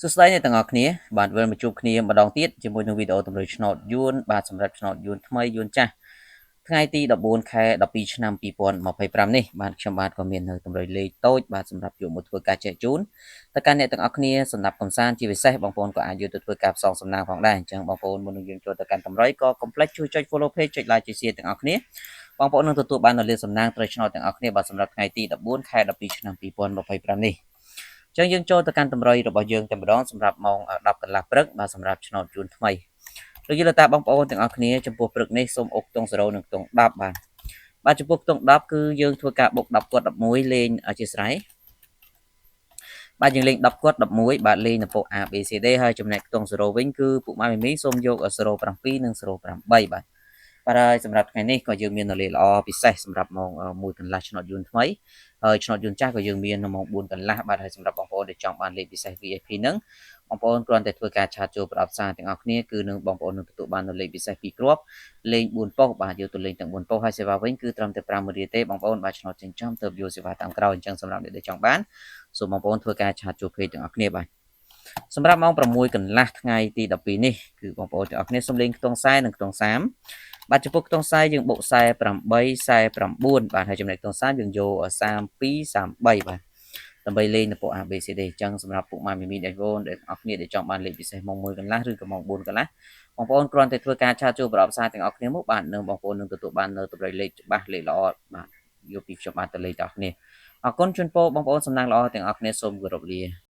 សួស្តីអ្នកទាំងអស់គ្នាបាទវិលមកជួបគ្នាម្ដងទៀតជាមួយនឹងវីដេអូតម្រូវឆ្នោតយួនបាទសម្រាប់ឆ្នោតយួនថ្មីយួនចាស់ថ្ងៃទី14ខែ12ឆ្នាំ2025នេះបាទខ្ញុំបាទក៏មាននៅតម្រូវលេខតូចបាទសម្រាប់យកមកធ្វើការចែកជូនទៅកាន់អ្នកទាំងអស់គ្នាសម្រាប់កំសាន្តជាពិសេសបងប្អូនក៏អាចយកទៅធ្វើការផ្សងសំណាងផងដែរអញ្ចឹងបងប្អូនមុននឹងយើងចូលទៅកាន់តម្រុយក៏កុំភ្លេចជួយចុច follow page ចុច like ចុច share ទាំងអស់គ្នាបងប្អូននឹងទទួលបាននូវលាភសំណាងត្រូវឆ្នោតទាំងអស់គ្នាបាទសម្រាប់ថ្ងៃទី14ខែ12ឆ្នាំ2025នេះចឹងយើងចូលទៅកាន់តម្រុយរបស់យើងតែម្ដងសម្រាប់ម៉ោង10កន្លះព្រឹកបាទសម្រាប់ឆ្នោតយួនថ្មីដូចជាតាបងប្អូនទាំងអស់គ្នាចំពោះព្រឹកនេះសូមអុកខ្ទង់0និងខ្ទង់10បាទចំពោះខ្ទង់10គឺយើងធ្វើការបុក10គាត់11លេងអធិស្ស្រ័យបាទយើងលេង10គាត់11បាទលេងនៅពក A B C D ហើយចំណែកខ្ទង់0វិញគឺពួកម៉ាមីមីសូមយក07និង08បាទហើយសម្រាប់ថ្ងៃនេះក៏យើងមាននលេល្អពិសេសសម្រាប់ម៉ោង1កន្លះឆ្នោតយួនថ្មីហើយឆ្នោតយួនចាស់ក៏យើងមាននៅម៉ោង4កន្លះបាទហើយសម្រាប់បងប្អូនដែលចង់បានលេខពិសេស VIP ហ្នឹងបងប្អូនគ្រាន់តែធ្វើការឆាតចូលប្រអប់សារទាំងអស់គ្នាគឺនឹងបងប្អូននឹងទទួលបាននៅលេខពិសេស2គ្រាប់លេង4ប៉ុស្តិ៍បាទយកទៅលេងទាំង4ប៉ុស្តិ៍ហើយសេវាវិញគឺត្រឹមតែ5រៀលទេបងប្អូនបាទឆ្នោតចិញ្ចឹមទៅយកសេវាតាមក្រោយអញ្ចឹងសម្រាប់អ្នកដែលចង់បានសូមបងប្អូនធ្វើការឆាតចូលពេកទាំងអស់គ្នាបាទសម្រាប់ម៉ោង6កន្លះថ្ងៃទី12នេះគឺបងប្អូនទាំងអស់គ្នាសូមលេងខ្ទង់40និងខ្ទង់30បាទចំពោះខ្ទង់40យើងបុក48 49បាទហើយចំណែកខ្ទង់30យើងយក32 33បាទដើម្បីលេងនៅពួក ABCD អញ្ចឹងសម្រាប់ពួកម៉ាមីមីដែលបងដែលអស់គ្នាដែលចង់បានលេខពិសេសម៉ោង1កន្លះឬក៏ម៉ោង4កន្លះបងប្អូនគ្រាន់តែធ្វើការឆាតចូលប្រអប់សារទាំងអស់គ្នាមកបាទនឹងបងប្អូននឹងទទួលបាននៅតម្រុយលេខច្បាស់លេខល្អបាទយកពីខ្ញុំបានទៅលេខទាំងអស់គ្នាអរគុណជូនពរបងប្អូនសំណាងល្អទាំងអស់គ្នាសូមគោរពលា